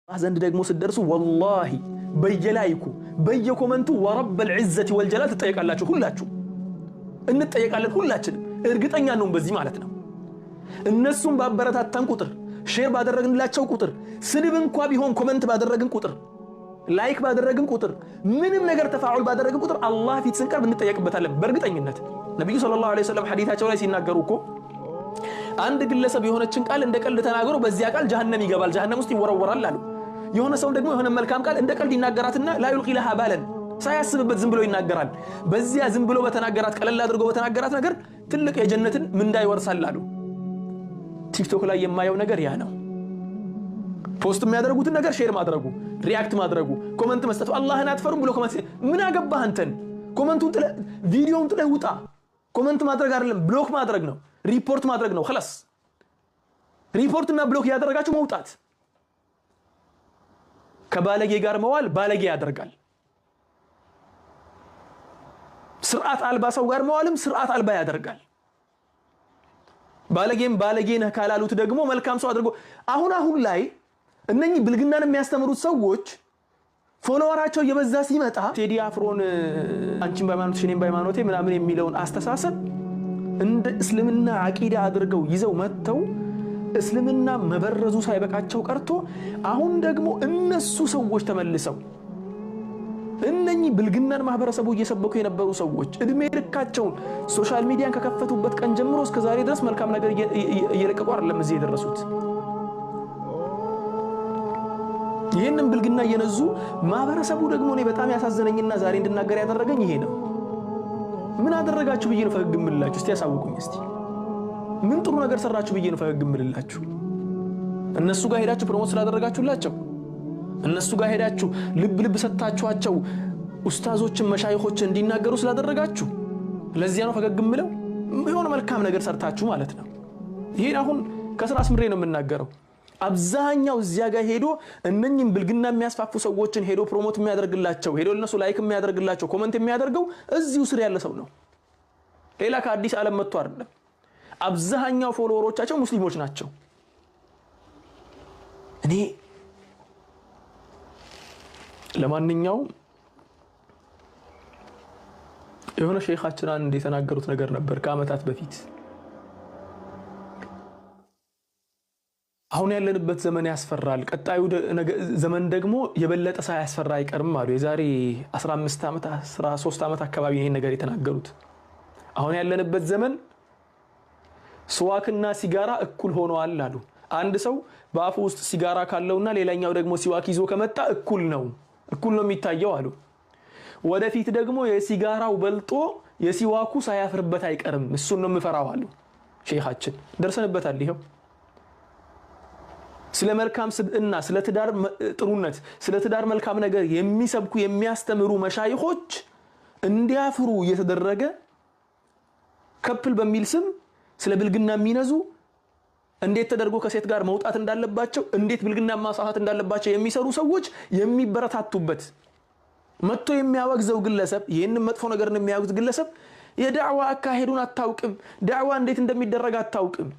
ዘንድ ደግሞ ስደርሱ ወላሂ በየላይኩ በየኮመንቱ ወረበል ዒዘቲ ወልጀላል ትጠየቃላችሁ። ሁላችሁ እንጠየቃለን። ሁላችንም እርግጠኛ ነው በዚህ ማለት ነው። እነሱም ባበረታታን ቁጥር ሼር ባደረግንላቸው ቁጥር ስድብ እንኳን ቢሆን ኮመንት ባደረግን ቁጥር ላይክ ባደረግን ቁጥር ምንም ነገር ተፋዑል ባደረግን ቁጥር አላህ ፊት ስንቀርብ እንጠየቅበታለን በእርግጠኝነት። ነብዩ ሰለላሁ ዐለይሂ ወሰለም ሐዲታቸው ላይ ሲናገሩ እኮ አንድ ግለሰብ የሆነችን ቃል እንደ ቀልድ ተናግሮ በዚያ ቃል ጀሃነም ይገባል፣ ጀሃነም ውስጥ ይወረወራል አሉ። የሆነ ሰው ደግሞ የሆነ መልካም ቃል እንደ ቀልድ ይናገራትና ላ ዩልቂ ለሃ ባለን ሳያስብበት ዝም ብሎ ይናገራል። በዚያ ዝም ብሎ በተናገራት ቀለል አድርጎ በተናገራት ነገር ትልቅ የጀነትን ምንዳ ይወርሳል አሉ። ቲክቶክ ላይ የማየው ነገር ያ ነው። ፖስት የሚያደርጉትን ነገር ሼር ማድረጉ፣ ሪአክት ማድረጉ፣ ኮመንት መስጠቱ። አላህን አትፈሩም ብሎ ኮመንት ምን አገባህ አንተን? ኮመንቱን ጥለህ ቪዲዮውን ጥለህ ውጣ። ኮመንት ማድረግ አይደለም ብሎክ ማድረግ ነው፣ ሪፖርት ማድረግ ነው። خلاص ሪፖርት እና ብሎክ ያደረጋችሁ መውጣት። ከባለጌ ጋር መዋል ባለጌ ያደርጋል። ስርዓት አልባ ሰው ጋር መዋልም ስርዓት አልባ ያደርጋል። ባለጌም ባለጌ ነህ ካላሉት ደግሞ መልካም ሰው አድርጎ አሁን ላይ እነኚህ ብልግናን የሚያስተምሩት ሰዎች ፎሎወራቸው እየበዛ ሲመጣ ቴዲ አፍሮን አንቺን በሃይማኖትሽ እኔም በሃይማኖቴ ምናምን የሚለውን አስተሳሰብ እንደ እስልምና አቂዳ አድርገው ይዘው መጥተው እስልምና መበረዙ ሳይበቃቸው ቀርቶ አሁን ደግሞ እነሱ ሰዎች ተመልሰው እነኚህ ብልግናን ማህበረሰቡ እየሰበኩ የነበሩ ሰዎች እድሜ ልካቸውን ሶሻል ሚዲያን ከከፈቱበት ቀን ጀምሮ እስከ ዛሬ ድረስ መልካም ነገር እየለቀቁ አይደለም እዚህ የደረሱት። ይሄንን ብልግና እየነዙ ማህበረሰቡ ደግሞ እኔ በጣም ያሳዘነኝና ዛሬ እንድናገር ያደረገኝ ይሄ ነው። ምን አደረጋችሁ ብዬ ነው ፈገግ እምልላችሁ? እስቲ ያሳውቁኝ። እስቲ ምን ጥሩ ነገር ሰራችሁ ብዬ ነው ፈገግ እምልላችሁ? እነሱ ጋር ሄዳችሁ ፕሮሞት ስላደረጋችሁላቸው፣ እነሱ ጋር ሄዳችሁ ልብ ሰጣችኋቸው ኡስታዞችን መሻይኾችን እንዲናገሩ ስላደረጋችሁ ለዚያ ነው ፈገግ እምለው? የሆነ መልካም ነገር ሰርታችሁ ማለት ነው። ይሄን አሁን ከስራ አስምሬ ነው የምናገረው። አብዛኛው እዚያ ጋር ሄዶ እነኚህን ብልግና የሚያስፋፉ ሰዎችን ሄዶ ፕሮሞት የሚያደርግላቸው ሄዶ ለነሱ ላይክ የሚያደርግላቸው ኮሜንት የሚያደርገው እዚሁ ስር ያለ ሰው ነው። ሌላ ከአዲስ ዓለም መጥቶ አይደለም። አብዛኛው ፎሎወሮቻቸው ሙስሊሞች ናቸው። እኔ ለማንኛውም የሆነ ሼኻችን አንድ የተናገሩት ነገር ነበር ከአመታት በፊት። አሁን ያለንበት ዘመን ያስፈራል፣ ቀጣዩ ዘመን ደግሞ የበለጠ ሳያስፈራ አይቀርም አሉ። የዛሬ 15 ዓመት 13 ዓመት አካባቢ ይሄን ነገር የተናገሩት። አሁን ያለንበት ዘመን ስዋክና ሲጋራ እኩል ሆነዋል አሉ። አንድ ሰው በአፉ ውስጥ ሲጋራ ካለውና ሌላኛው ደግሞ ሲዋክ ይዞ ከመጣ እኩል ነው የሚታየው አሉ። ወደፊት ደግሞ የሲጋራው በልጦ የሲዋኩ ሳያፍርበት አይቀርም፣ እሱን ነው የምፈራው አሉ ሼኻችን። ደርሰንበታል። ይሄው ስለ መልካም ስብዕና፣ ስለ ትዳር ጥሩነት፣ ስለ ትዳር መልካም ነገር የሚሰብኩ የሚያስተምሩ መሻይኾች እንዲያፍሩ እየተደረገ ከፕል በሚል ስም ስለ ብልግና የሚነዙ እንዴት ተደርጎ ከሴት ጋር መውጣት እንዳለባቸው እንዴት ብልግና ማሳሃት እንዳለባቸው የሚሰሩ ሰዎች የሚበረታቱበት መጥቶ የሚያወግዘው ግለሰብ ይሄንን መጥፎ ነገርን የሚያወግዝ ግለሰብ የዳዕዋ አካሄዱን አታውቅም፣ ዳዕዋ እንዴት እንደሚደረግ አታውቅም።